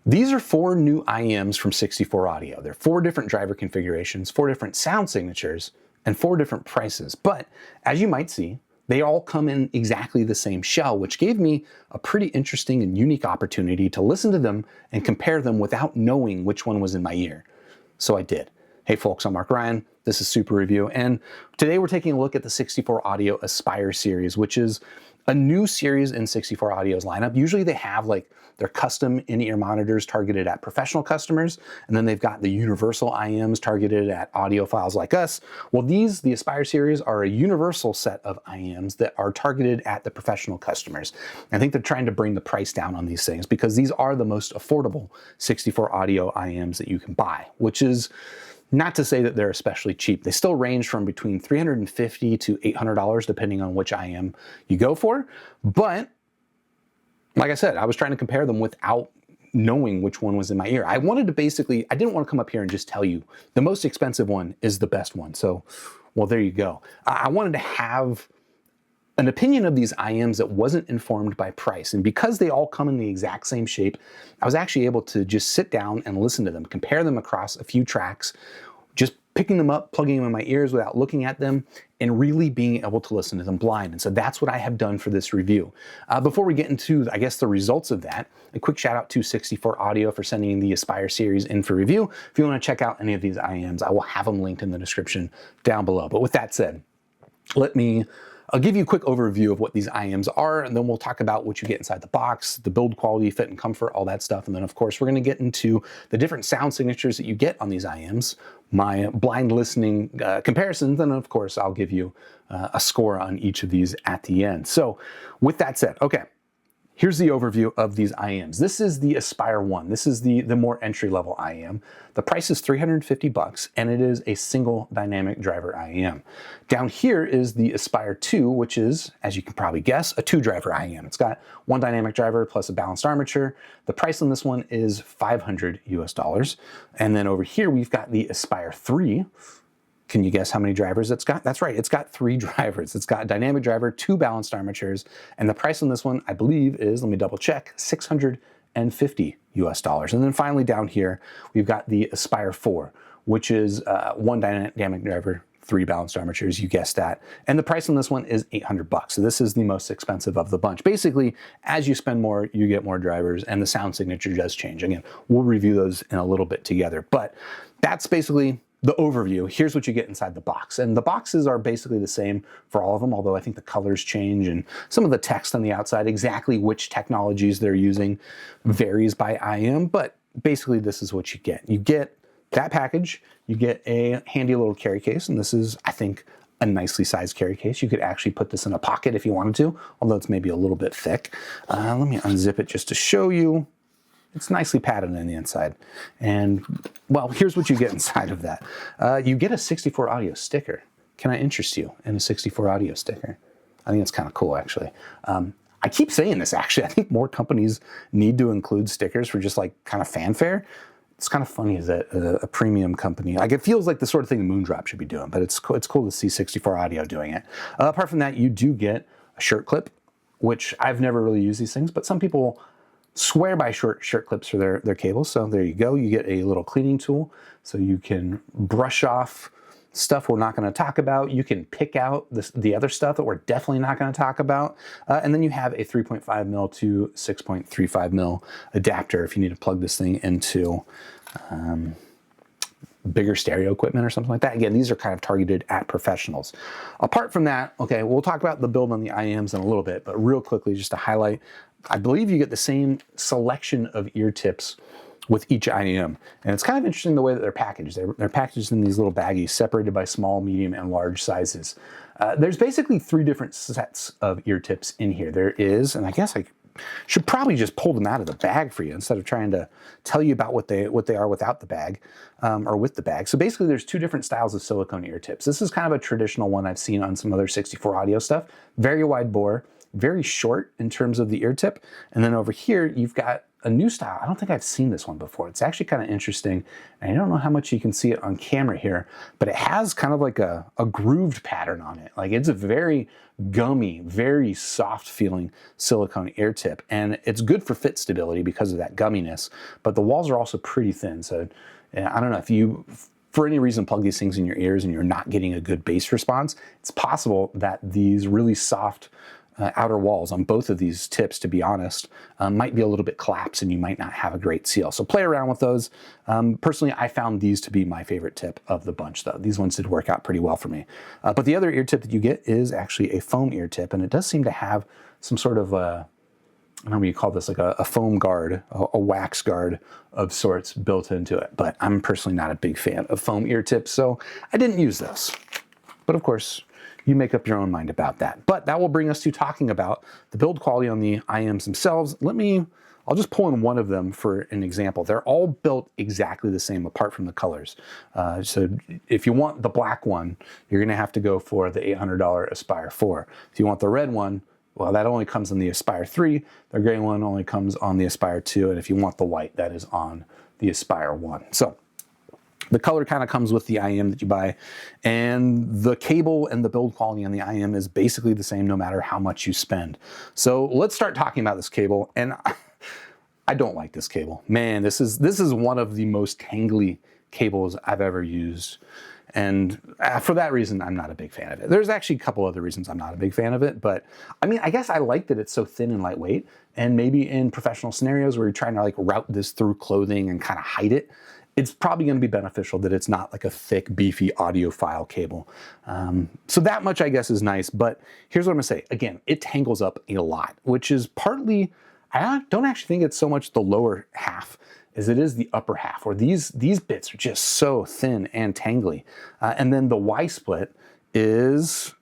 These are 4 new IEMs from 64 Audio. They're 4 different driver configurations, 4 different sound signatures, and 4 different prices. But as you might see, they all come in exactly the same shell, which gave me a pretty interesting and unique opportunity to listen to them and compare them without knowing which one was in my ear. So I did. Hey folks, I'm Mark Ryan. This is Super Review, and today we're taking a look at the 64 Audio Aspire series, which is a new series in 64 Audio's lineup. Usually they have like their custom in-ear monitors targeted at professional customers, and then they've got the universal IEMs targeted at audiophiles like us. Well, the Aspire series are a universal set of IEMs that are targeted at the professional customers. I think they're trying to bring the price down on these things because these are the most affordable 64 Audio IEMs that you can buy, which is not to say that they're especially cheap. They still range from between $350 to $800 depending on which IEM you go for. But like I said, I was trying to compare them without knowing which one was in my ear. I didn't want to come up here and just tell you the most expensive one is the best one. So, well, there you go. I wanted to have an opinion of these IEMs that wasn't informed by price. And because they all come in the exact same shape, I was actually able to just sit down and listen to them, compare them across a few tracks, just picking them up, plugging them in my ears without looking at them, and really being able to listen to them blind. And so that's what I have done for this review. Before we get into, I guess, the results of that, a quick shout out to 64 Audio for sending the Aspire series in for review. If you want to check out any of these IEMs, I will have them linked in the description down below. But with that said, I'll give you a quick overview of what these IEMs are, and then we'll talk about what you get inside the box, the build quality, fit and comfort, all that stuff. And then of course, we're gonna get into the different sound signatures that you get on these IEMs, my blind listening comparisons, and of course, I'll give you a score on each of these at the end. So with that said, okay, here's the overview of these IEMs. This is the Aspire 1. This is the more entry-level IEM. The price is $350, and it is a single dynamic driver IEM. Down here is the Aspire 2, which is, as you can probably guess, a 2-driver IEM. It's got 1 dynamic driver plus a balanced armature. The price on this one is $500 US. And then over here, we've got the Aspire 3. Can you guess how many drivers it's got? That's right, it's got 3 drivers. It's got a dynamic driver, 2 balanced armatures, and the price on this one, I believe, is, let me double check, $650 US. And then finally down here, we've got the Aspire 4, which is 1 dynamic driver, 3 balanced armatures, you guessed that. And the price on this one is $800. So this is the most expensive of the bunch. Basically, as you spend more, you get more drivers, and the sound signature does change. Again, we'll review those in a little bit together, but that's basically the overview. Here's what you get inside the box. And the boxes are basically the same for all of them, although I think the colors change and some of the text on the outside, exactly which technologies they're using varies by IEM, but basically this is what you get. You get that package, you get a handy little carry case, and this is, I think, a nicely sized carry case. You could actually put this in a pocket if you wanted to, although it's maybe a little bit thick. Let me unzip it just to show you. It's nicely padded on the inside. And, well, here's what you get inside of that. You get a 64 Audio sticker. Can I interest you in a 64 Audio sticker? I think it's kind of cool, actually. I keep saying this, actually. I think more companies need to include stickers for just, like, kind of fanfare. It's kind of funny that a premium company, like, it feels like the sort of thing Moondrop should be doing, but it's cool to see 64 Audio doing it. Apart from that, you do get a shirt clip, which I've never really used these things, but some people swear by shirt clips for their cables. So there you go. You get a little cleaning tool so you can brush off stuff we're not going to talk about. You can pick out the other stuff that we're definitely not going to talk about. And then you have a 3.5 mil to 6.35 mil adapter if you need to plug this thing into bigger stereo equipment or something like that. Again, these are kind of targeted at professionals. Apart from that, okay, we'll talk about the build on the IEMs in a little bit, but real quickly, just to highlight, I believe you get the same selection of ear tips with each IEM. And it's kind of interesting the way that they're packaged. They're packaged in these little baggies separated by small, medium, and large sizes. There's basically 3 different sets of ear tips in here. There is, and I guess I should probably just pull them out of the bag for you instead of trying to tell you about what they are without the bag, or with the bag. So basically there's 2 different styles of silicone ear tips. This is kind of a traditional one I've seen on some other 64 Audio stuff. Very wide bore, very short in terms of the ear tip. And then over here, you've got a new style. I don't think I've seen this one before. It's actually kind of interesting. And I don't know how much you can see it on camera here, but it has kind of like a grooved pattern on it. Like it's a very gummy, very soft feeling silicone ear tip. And it's good for fit stability because of that gumminess, but the walls are also pretty thin. So I don't know if you, for any reason, plug these things in your ears and you're not getting a good bass response, it's possible that these really soft outer walls on both of these tips, to be honest, might be a little bit collapsed and you might not have a great seal. So play around with those. Personally, I found these to be my favorite tip of the bunch though. These ones did work out pretty well for me. But the other ear tip that you get is actually a foam ear tip, and it does seem to have some sort of I don't know what you call this, like a foam guard, a wax guard of sorts built into it. But I'm personally not a big fan of foam ear tips, so I didn't use this. But of course, you make up your own mind about that. But that will bring us to talking about the build quality on the IEMs themselves. I'll just pull in one of them for an example. They're all built exactly the same apart from the colors. So if you want the black one, you're gonna have to go for the $800 Aspire 4. If you want the red one, well, that only comes on the Aspire 3. The gray one only comes on the Aspire 2. And if you want the white, that is on the Aspire 1. So the color kind of comes with the IEM that you buy, and the cable and the build quality on the IEM is basically the same no matter how much you spend. So let's start talking about this cable, and I don't like this cable. Man, this is one of the most tangly cables I've ever used, and for that reason, I'm not a big fan of it. There's actually a couple other reasons I'm not a big fan of it, but I mean, I guess I like that it's so thin and lightweight, and maybe in professional scenarios where you're trying to like route this through clothing and kind of hide it, it's probably going to be beneficial that it's not like a thick, beefy audiophile cable. So that much, I guess, is nice. But here's what I'm going to say. Again, it tangles up a lot, which is partly, I don't actually think it's so much the lower half as it is the upper half, where these bits are just so thin and tangly. And then the Y-split it's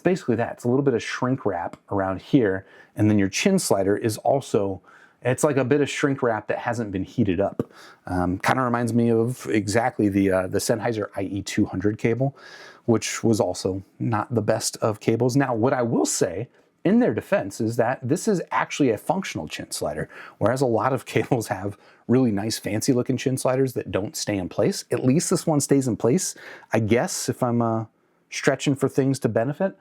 basically that. It's a little bit of shrink wrap around here. And then your chin slider is also, it's like a bit of shrink wrap that hasn't been heated up. Kind of reminds me of exactly the Sennheiser IE200 cable, which was also not the best of cables. Now, what I will say in their defense is that this is actually a functional chin slider, whereas a lot of cables have really nice fancy looking chin sliders that don't stay in place. At least this one stays in place, I guess, if I'm stretching for things to benefit.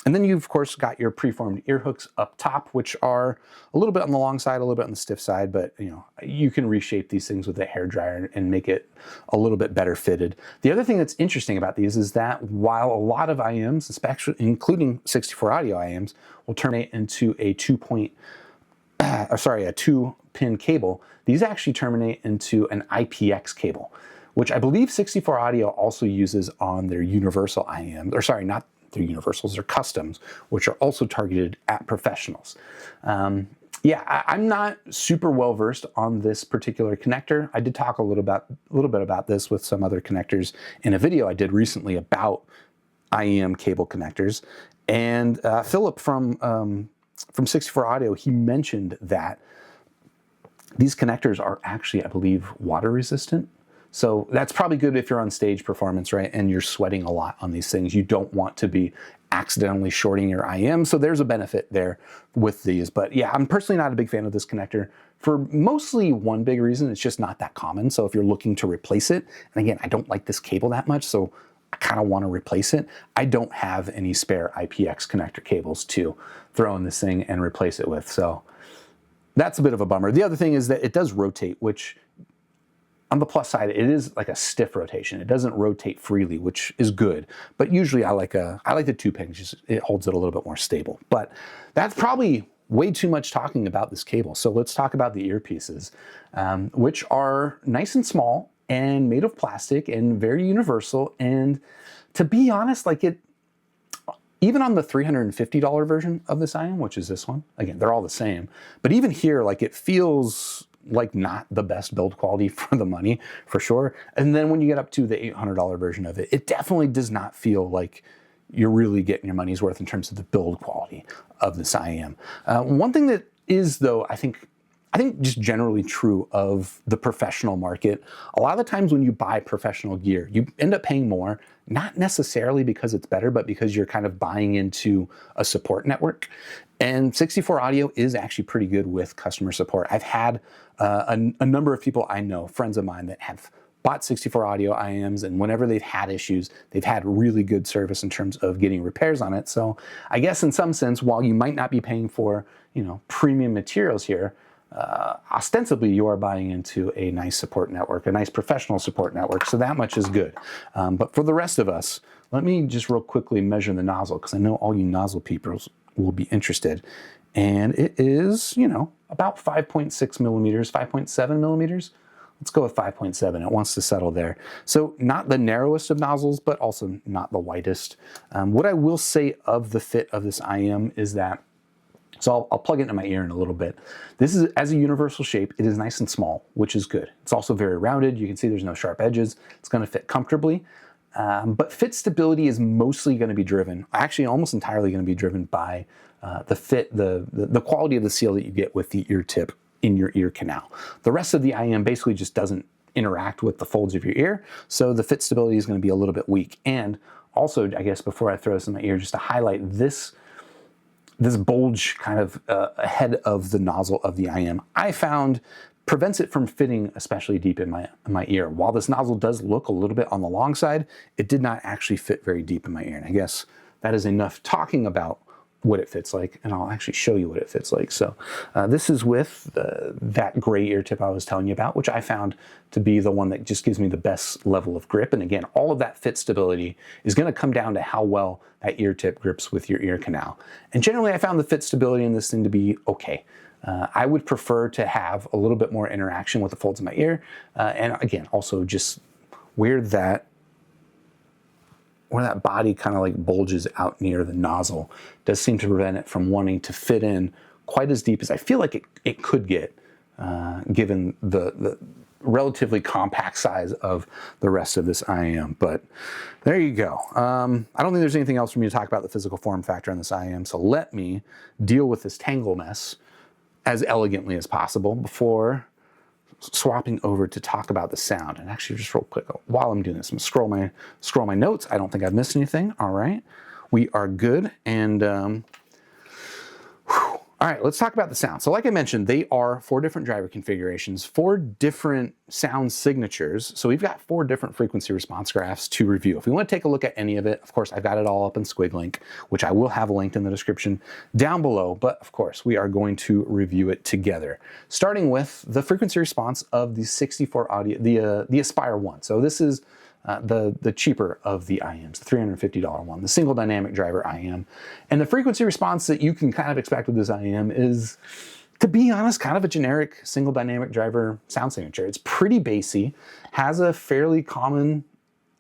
And then you've, of course, got your preformed ear hooks up top, which are a little bit on the long side, a little bit on the stiff side, but you can reshape these things with a hairdryer and make it a little bit better fitted. The other thing that's interesting about these is that while a lot of IEMs, especially including 64 audio IEMs, will terminate into a 2-pin cable, these actually terminate into an IPX cable, which I believe 64 audio also uses on their universal IEMs, or sorry, not their universals, or customs, which are also targeted at professionals. Yeah, I'm not super well versed on this particular connector. I did talk a little bit about this with some other connectors in a video I did recently about IEM cable connectors. And Philip from 64 Audio, he mentioned that these connectors are actually, I believe, water resistant. So that's probably good if you're on stage performance, right? And you're sweating a lot on these things. You don't want to be accidentally shorting your IEM. So there's a benefit there with these. But yeah, I'm personally not a big fan of this connector for mostly one big reason. It's just not that common. So if you're looking to replace it, and again, I don't like this cable that much, so I kind of want to replace it. I don't have any spare IPX connector cables to throw in this thing and replace it with. So that's a bit of a bummer. The other thing is that it does rotate, which on the plus side, it is like a stiff rotation. It doesn't rotate freely, which is good. But usually I like the 2-pin. It holds it a little bit more stable. But that's probably way too much talking about this cable. So let's talk about the earpieces, which are nice and small and made of plastic and very universal. And to be honest, even on the $350 version of this IEM, which is this one, again, they're all the same. But even here, it feels like not the best build quality for the money, for sure. And then when you get up to the $800 version of it, it definitely does not feel like you're really getting your money's worth in terms of the build quality of this IEM. One thing that is, though, I think I think just generally true of the professional market. A lot of the times when you buy professional gear, you end up paying more, not necessarily because it's better, but because you're kind of buying into a support network. And 64 Audio is actually pretty good with customer support. I've had a number of people I know, friends of mine, that have bought 64 Audio IEMs, and whenever they've had issues, they've had really good service in terms of getting repairs on it. So I guess in some sense, while you might not be paying for, premium materials here, ostensibly you are buying into a nice support network, a nice professional support network. So that much is good. But for the rest of us, let me just real quickly measure the nozzle, because I know all you nozzle people will be interested. And it is, about 5.6 millimeters, 5.7 millimeters. Let's go with 5.7. It wants to settle there. So not the narrowest of nozzles, but also not the widest. What I will say of the fit of this IEM is that, so I'll plug it into my ear in a little bit. This is, as a universal shape, it is nice and small, which is good. It's also very rounded. You can see there's no sharp edges. It's going to fit comfortably. But fit stability is mostly going to be driven, actually almost entirely going to be driven by the fit, the quality of the seal that you get with the ear tip in your ear canal. The rest of the IEM basically just doesn't interact with the folds of your ear, so the fit stability is going to be a little bit weak. And also, I guess before I throw this in my ear, just to highlight this bulge kind of ahead of the nozzle of the IEM, I found prevents it from fitting especially deep in my ear. While this nozzle does look a little bit on the long side, it did not actually fit very deep in my ear. And I guess that is enough talking about what it fits like, and I'll actually show you what it fits like. So this is with that gray ear tip I was telling you about, which I found to be the one that just gives me the best level of grip. And again, all of that fit stability is going to come down to how well that ear tip grips with your ear canal. And generally I found the fit stability in this thing to be okay. I would prefer to have a little bit more interaction with the folds of my ear. And again, also just where that body kind of like bulges out near the nozzle does seem to prevent it from wanting to fit in quite as deep as I feel like it could get, given the relatively compact size of the rest of this IEM. But there you go. I don't think there's anything else for me to talk about the physical form factor on this IEM, so let me deal with this tangle mess as elegantly as possible before swapping over to talk about the sound. And actually, just real quick, while I'm doing this, I'm gonna scroll my notes. I don't think I've missed anything. All right, we are good. And all right, let's talk about the sound. So like I mentioned, they are 4 different driver configurations, 4 different sound signatures. So we've got 4 different frequency response graphs to review. If we want to take a look at any of it, of course, I've got it all up in SquigLink, which I will have linked in the description down below. But of course, we are going to review it together, starting with the frequency response of the 64 Audio, the Aspire 1. So this is the cheaper of the IEMs, the $350 one, the single dynamic driver IEM. And the frequency response that you can kind of expect with this IEM is, to be honest, kind of a generic single dynamic driver sound signature. It's pretty bassy, has a fairly common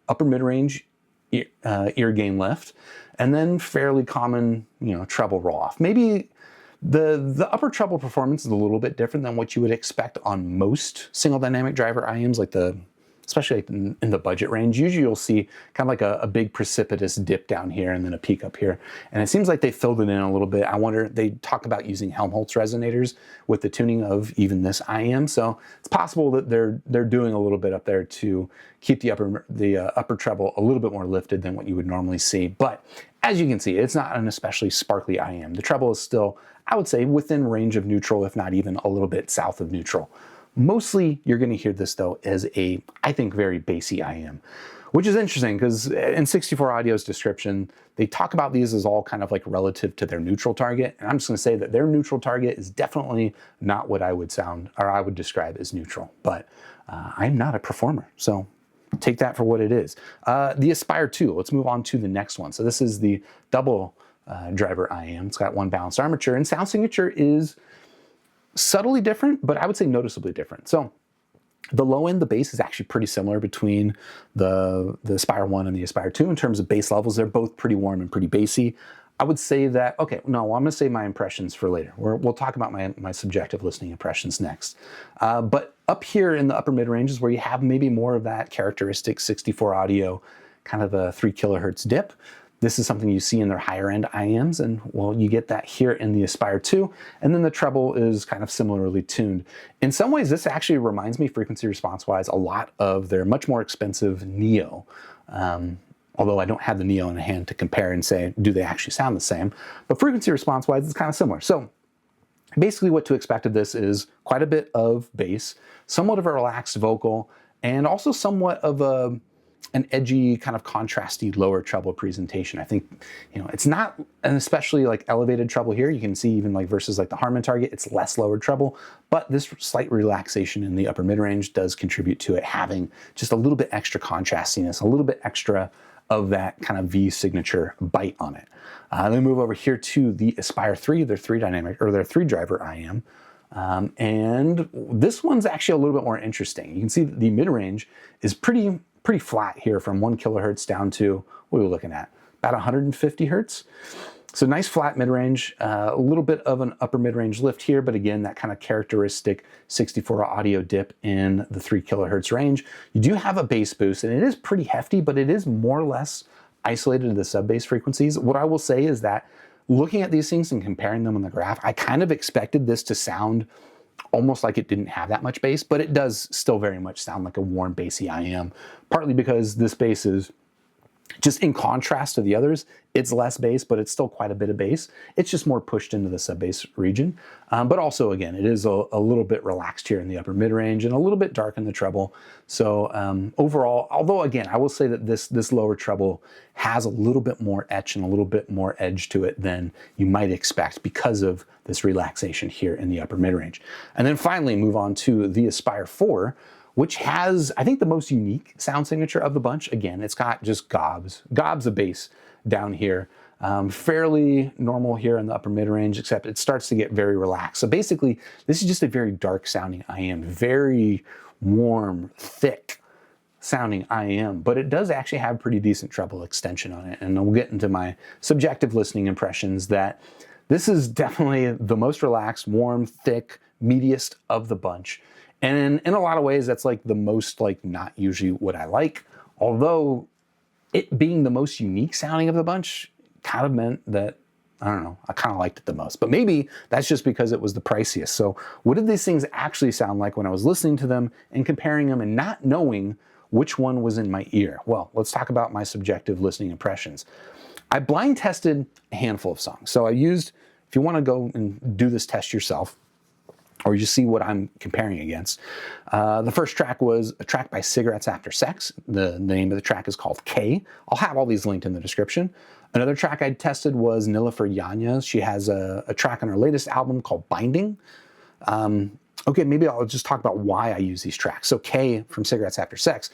upper mid-range ear gain lift, and then fairly common, treble roll off. Maybe the upper treble performance is a little bit different than what you would expect on most single dynamic driver IEMs, like especially like in the budget range. Usually you'll see kind of like a big precipitous dip down here and then a peak up here. And it seems like they filled it in a little bit. I wonder, they talk about using Helmholtz resonators with the tuning of even this IEM. So it's possible that they're doing a little bit up there to keep the upper treble a little bit more lifted than what you would normally see. But as you can see, it's not an especially sparkly IEM. The treble is still, I would say, within range of neutral, if not even a little bit south of neutral. Mostly, you're going to hear this, though, as a, I think, very bassy IEM, which is interesting because in 64 Audio's description, they talk about these as all kind of like relative to their neutral target. And I'm just going to say that their neutral target is definitely not what I would describe as neutral. But I'm not a performer, so take that for what it is. The Aspire 2, let's move on to the next one. So this is the double driver IEM. It's got 1 balanced armature, and sound signature is subtly different, but I would say noticeably different. So the low end, the bass is actually pretty similar between the Aspire 1 and the Aspire 2 in terms of bass levels. They're both pretty warm and pretty bassy. I would say that, okay, no, I'm gonna save my impressions for later. We'll talk about my subjective listening impressions next. But up here in the upper mid ranges where you have maybe more of that characteristic 64 Audio kind of a 3 kilohertz dip, This is something you see in their higher end IEMs, and well, you get that here in the Aspire 2, and then the treble is kind of similarly tuned. In some ways, this actually reminds me, frequency response wise, a lot of their much more expensive Neo. Although I don't have the Neo in hand to compare and say, do they actually sound the same? But frequency response wise, it's kind of similar. So basically what to expect of this is quite a bit of bass, somewhat of a relaxed vocal, and also somewhat of an edgy, kind of contrasty lower treble presentation. I think, it's not an especially like elevated treble here. You can see even like versus like the Harman Target, it's less lower treble, but this slight relaxation in the upper mid-range does contribute to it having just a little bit extra contrastiness, a little bit extra of that kind of V signature bite on it. Then move over here to the Aspire 3, their 3-driver IEM. And this one's actually a little bit more interesting. You can see that the mid-range is pretty flat here from 1 kilohertz down to, what are we looking at? About 150 hertz. So nice flat mid-range, a little bit of an upper mid-range lift here, but again, that kind of characteristic 64 audio dip in the 3 kilohertz range. You do have a bass boost, and it is pretty hefty, but it is more or less isolated to the sub-bass frequencies. What I will say is that looking at these things and comparing them on the graph, I kind of expected this to sound almost like it didn't have that much bass, but it does still very much sound like a warm bassy IEM, partly because this bass is just in contrast to the others. It's less bass, but it's still quite a bit of bass. It's just more pushed into the sub-bass region. But also, again, it is a little bit relaxed here in the upper mid-range and a little bit dark in the treble. So overall, although again, I will say that this lower treble has a little bit more etch and a little bit more edge to it than you might expect because of this relaxation here in the upper mid-range. And then finally move on to the Aspire 4, which has, I think, the most unique sound signature of the bunch. Again, it's got just gobs of bass down here. Fairly normal here in the upper mid-range, except it starts to get very relaxed. So basically, this is just a very dark sounding IEM, very warm, thick sounding IEM, but it does actually have pretty decent treble extension on it. And we'll get into my subjective listening impressions that this is definitely the most relaxed, warm, thick, meatiest of the bunch. And in a lot of ways, that's like the most like not usually what I like. Although it being the most unique sounding of the bunch kind of meant that, I don't know, I kind of liked it the most. But maybe that's just because it was the priciest. So what did these things actually sound like when I was listening to them and comparing them and not knowing which one was in my ear? Well, let's talk about my subjective listening impressions. I blind tested a handful of songs. So I used, if you want to go and do this test yourself, or you just see what I'm comparing against. The first track was a track by Cigarettes After Sex. The name of the track is called K. I'll have all these linked in the description. Another track I tested was Nilüfer Yanya. She has a track on her latest album called Binding. Okay, maybe I'll just talk about why I use these tracks. So K from Cigarettes After Sex,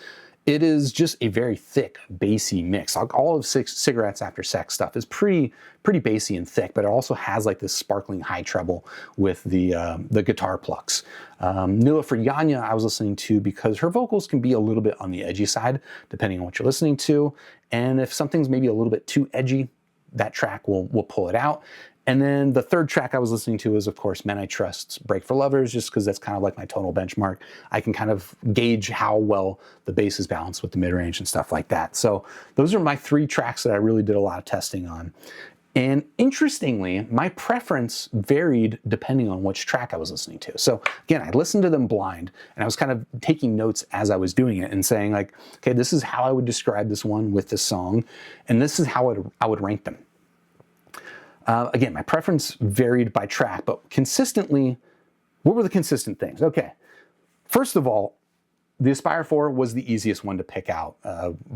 it is just a very thick, bassy mix. All of Cigarettes After Sex stuff is pretty bassy and thick, but it also has like this sparkling high treble with the guitar plucks. Nilüfer Yanya I was listening to because her vocals can be a little bit on the edgy side, depending on what you're listening to. And if something's maybe a little bit too edgy, that track will pull it out. And then the third track I was listening to is, of course, Men I Trust's Break for Lovers, just because that's kind of like my tonal benchmark. I can kind of gauge how well the bass is balanced with the mid-range and stuff like that. So those are my 3 tracks that I really did a lot of testing on. And interestingly, my preference varied depending on which track I was listening to. So again, I listened to them blind, and I was kind of taking notes as I was doing it and saying like, okay, this is how I would describe this one with this song, and this is how I would rank them. Again, my preference varied by track, but consistently, what were the consistent things? Okay, first of all, the Aspire 4 was the easiest one to pick out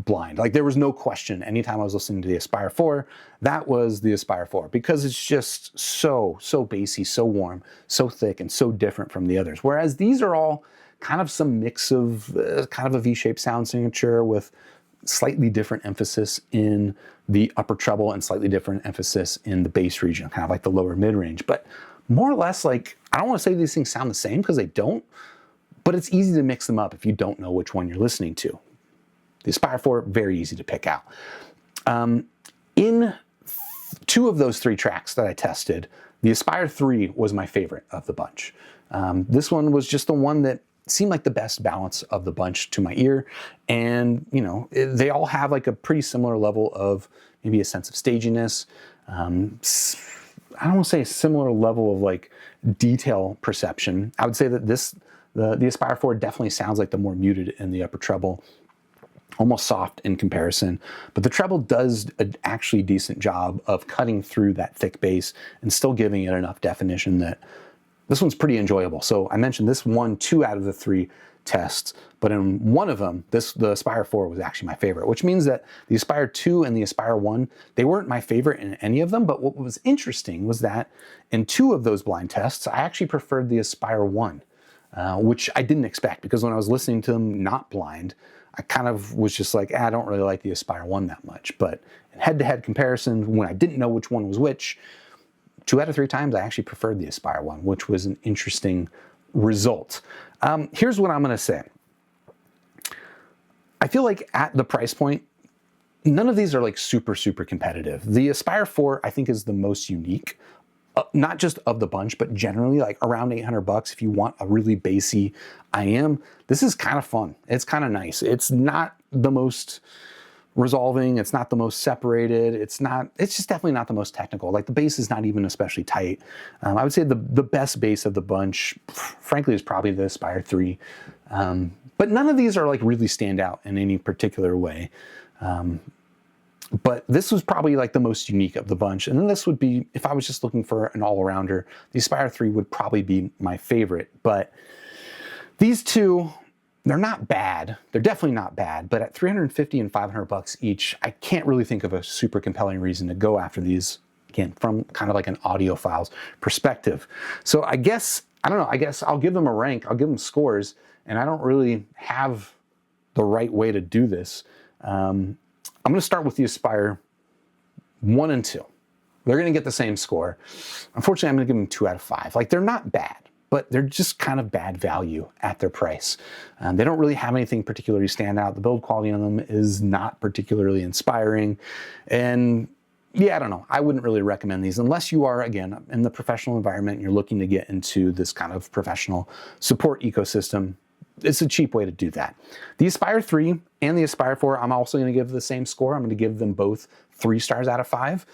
blind. Like there was no question anytime I was listening to the Aspire 4, that was the Aspire 4 because it's just so bassy, so warm, so thick, and so different from the others. Whereas these are all kind of some mix of kind of a V-shaped sound signature with slightly different emphasis in the upper treble and slightly different emphasis in the bass region, kind of like the lower mid-range. But more or less, like, I don't want to say these things sound the same because they don't, but it's easy to mix them up if you don't know which one you're listening to. The Aspire 4, very easy to pick out. In 2 of those 3 tracks that I tested, the Aspire 3 was my favorite of the bunch. This one was just the one that seemed like the best balance of the bunch to my ear. And, they all have like a pretty similar level of, maybe a sense of staginess. I don't want to say a similar level of like detail perception. I would say that the Aspire 4 definitely sounds like the more muted in the upper treble, almost soft in comparison, but the treble does an actually decent job of cutting through that thick bass and still giving it enough definition that this one's pretty enjoyable. So I mentioned this won 2 out of the 3 tests, but in one of them, the Aspire 4 was actually my favorite, which means that the Aspire 2 and the Aspire 1, they weren't my favorite in any of them, but what was interesting was that in 2 of those blind tests, I actually preferred the Aspire 1, which I didn't expect, because when I was listening to them not blind, I kind of was just like, I don't really like the Aspire 1 that much. But in head-to-head comparison, when I didn't know which one was which, 2 out of 3 times I actually preferred the Aspire 1, which was an interesting result. Here's what I'm going to say. I feel like at the price point, none of these are like super competitive. The Aspire 4, I think, is the most unique, not just of the bunch, but generally like around $800 if you want a really bassy IEM. This is kind of fun. It's kind of nice. It's not the most resolving. It's not the most separated. It's just definitely not the most technical. Like the bass is not even especially tight. I would say the best bass of the bunch, frankly, is probably the Aspire 3. But none of these are like really stand out in any particular way. But this was probably like the most unique of the bunch. And then this would be, if I was just looking for an all-arounder, the Aspire 3 would probably be my favorite. But these two, they're not bad. They're definitely not bad. But at $350 and $500 each, I can't really think of a super compelling reason to go after these, again, from kind of like an audiophile's perspective. So I guess, I don't know, I guess I'll give them a rank. I'll give them scores. And I don't really have the right way to do this. I'm going to start with the Aspire 1 and 2. They're going to get the same score. Unfortunately, I'm going to give them 2 out of 5. Like, they're not bad, but they're just kind of bad value at their price. They don't really have anything particularly stand out. The build quality on them is not particularly inspiring. And yeah, I don't know. I wouldn't really recommend these unless you are, again, in the professional environment and you're looking to get into this kind of professional support ecosystem. It's a cheap way to do that. The Aspire 3 and the Aspire 4, I'm also going to give the same score. I'm going to give them both 3 stars out of 5.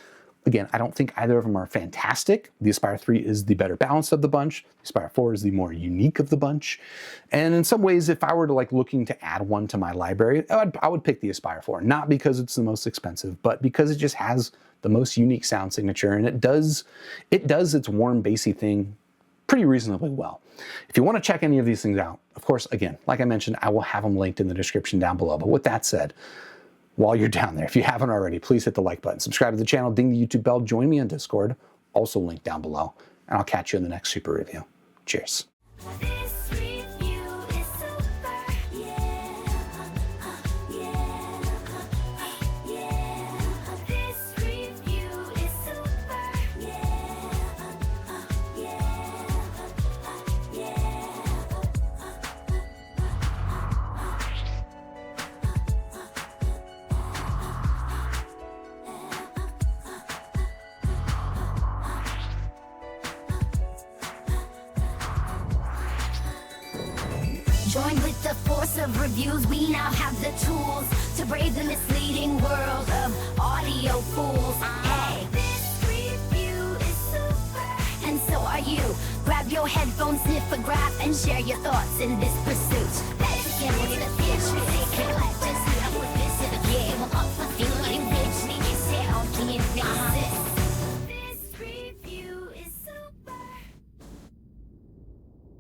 Again, I don't think either of them are fantastic. The Aspire 3 is the better balanced of the bunch. The Aspire 4 is the more unique of the bunch. And in some ways, if I were to like looking to add one to my library, I would pick the Aspire 4. Not because it's the most expensive, but because it just has the most unique sound signature, and it does its warm, bassy thing pretty reasonably well. If you want to check any of these things out, of course, again, like I mentioned, I will have them linked in the description down below. But with that said, while you're down there, if you haven't already, please hit the like button, subscribe to the channel, ding the YouTube bell, join me on Discord, also linked down below, and I'll catch you in the next super review. Cheers. Join with the force of reviews. We now have the tools to brave the misleading world of audio fools. Hey, this review is super, and so are you. Grab your headphones, sniff a graph, and share your thoughts in this pursuit. Let's get into the future.